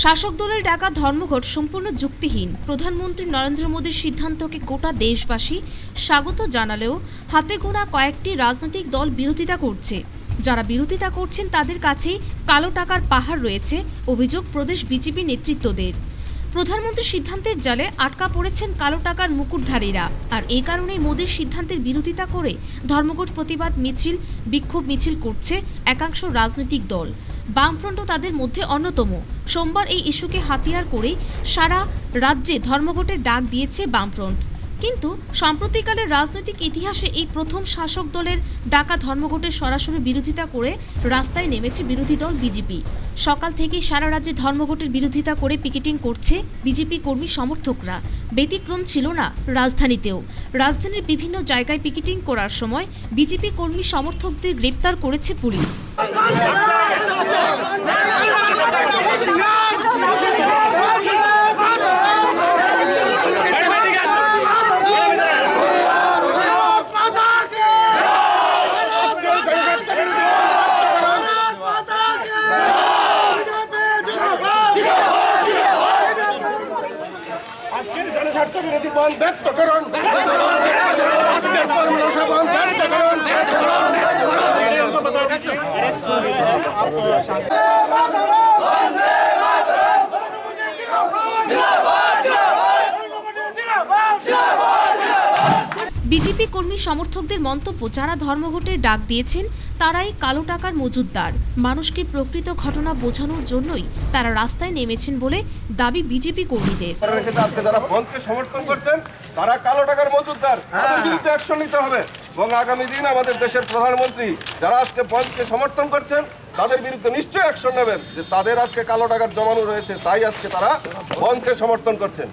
শাসক দলের ডাকা ধর্মঘট সম্পূর্ণ যুক্তিহীন। প্রধানমন্ত্রী নরেন্দ্র মোদীর সিদ্ধান্তকে গোটা দেশবাসী স্বাগত জানালেও হাতে গোনা কয়েকটি রাজনৈতিক দল বিরোধিতা করছে। যারা বিরোধিতা করছেন তাদের কাছেই কালো টাকার পাহাড় রয়েছে, অভিযোগ প্রদেশ বিজেপি নেতৃত্বদের। প্রধানমন্ত্রীর সিদ্ধান্তের জালে আটকা পড়েছেন কালো টাকার মুকুটধারীরা, আর এই কারণেই মোদীর সিদ্ধান্তের বিরোধিতা করে ধর্মঘট প্রতিবাদ মিছিল, বিক্ষোভ মিছিল করছে একাংশ রাজনৈতিক দল। বামফ্রন্টও তাদের মধ্যে অন্যতম। সোমবার এই ইস্যুকে হাতিয়ার করে সারা রাজ্যে ধর্মঘটের ডাক দিয়েছে বামফ্রন্ট। কিন্তু সাম্প্রতিককালের রাজনৈতিক ইতিহাসে এই প্রথম শাসক দলের ডাকা ধর্মঘটের সরাসরি বিরোধিতা করে রাস্তায় নেমেছে বিরোধী দল বিজেপি। সকাল থেকেই সারা রাজ্যে ধর্মঘটের বিরোধিতা করে পিকেটিং করছে বিজেপি কর্মী সমর্থকরা। ব্যতিক্রম ছিল না রাজধানীতেও। রাজধানীর বিভিন্ন জায়গায় পিকেটিং করার সময় বিজেপি কর্মী সমর্থকদের গ্রেপ্তার করেছে পুলিশ। বিজেপি কর্মী সমর্থকদের মন্তব্য, যারা ধর্মঘটের ডাক দিয়েছেন তারাই কালো টাকার মজুদদার। মানুষকে প্রকৃত ঘটনা বোঝানোর জন্যই তারা রাস্তায় নেমেছেন বলে দাবি বিজেপি কর্মীদের। আজকে যারা বন্ধকে সমর্থন করছেন তারা কালো টাকার মজুদদার, তাদের বিরুদ্ধে অ্যাকশন নিতে হবে। এবং আগামী দিন আমাদের দেশের প্রধানমন্ত্রী যারা আজকে বন্ধকে সমর্থন করছেন তাদের বিরুদ্ধে নিশ্চয়ই অ্যাকশন নেবেন, যে তাদের আজকে কালো টাকার জমানো রয়েছে, তাই আজকে তারা বন্ধকে সমর্থন করছেন।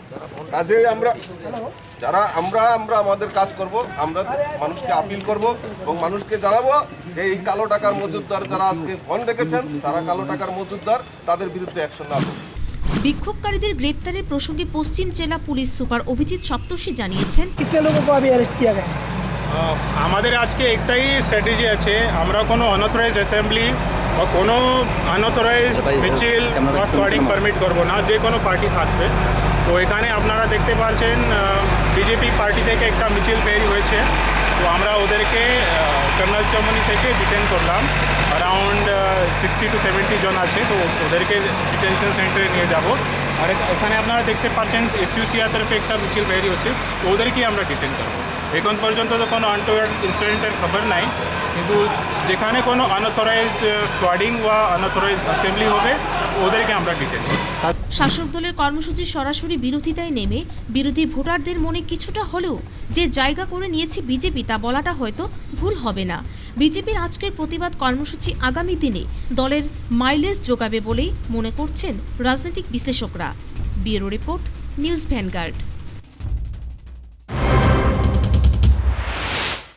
কাজেই আমরা আমাদের কাজ করব, আমরা মানুষকে আপিল করব এবং মানুষকে জানাবো যে এই কালো টাকার মজুদদার যারা আজকে বন্ধ রেখেছেন তারা কালো টাকার মজুদদার, তাদের বিরুদ্ধে অ্যাকশন নেব। বিক্ষোভকারীদের গ্রেপ্তারের প্রসঙ্গে পশ্চিম জেলা পুলিশ সুপার অভিজিৎ সপ্তর্ষি জানিয়েছেন, আমাদের আজকে একটাই স্ট্র্যাটেজি আছে, আমরা কোনো অনঅথরাইজড অ্যাসেম্বলি বা কোনো আনঅথরাইজড মিছিল বা স্কোয়াডিং পারমিট করব না, যে কোনো পার্টি থাকবে। তো এখানে আপনারা দেখতে পাচ্ছেন বিজেপি পার্টি থেকে একটা মিছিল বের হয়েছে, তো আমরা ওদেরকে কর্নাল চৌমনি থেকে ডিটেন করলাম। অ্যারাউন্ড 60 to 70 জন আছে, তো ওদেরকে ডিটেনশন সেন্টারে নিয়ে যাব। আর এখানে আপনারা দেখতে পাচ্ছেন এসইউসিআর তরফে একটা মিছিল বের হচ্ছে, তো ওদেরকে আমরা ডিটেন করবো। এখন পর্যন্ত তো কোনো আনটোয়ার্ড ইনসিডেন্টের খবর নাই, কিন্তু যেখানে কোনো আনঅথরাইজড স্কোয়াডিং বা আনঅথরাইজড অ্যাসেম্বলি হবে ওদেরকে আমরা ডিটেন করব। শাসক দলের কর্মসূচির সরাসরি বিরোধিতায় নেমে বিরোধী ভোটারদের মনে কিছুটা হলেও যে জায়গা করে নিয়েছে বিজেপি, তা বলাটা হয়তো ভুল হবে না। বিজেপির আজকের প্রতিবাদ কর্মসূচি আগামী দিনে দলের মাইলেজ যোগাবে বলেই মনে করছেন রাজনৈতিক বিশ্লেষকরা। Bureau report, news vanguard.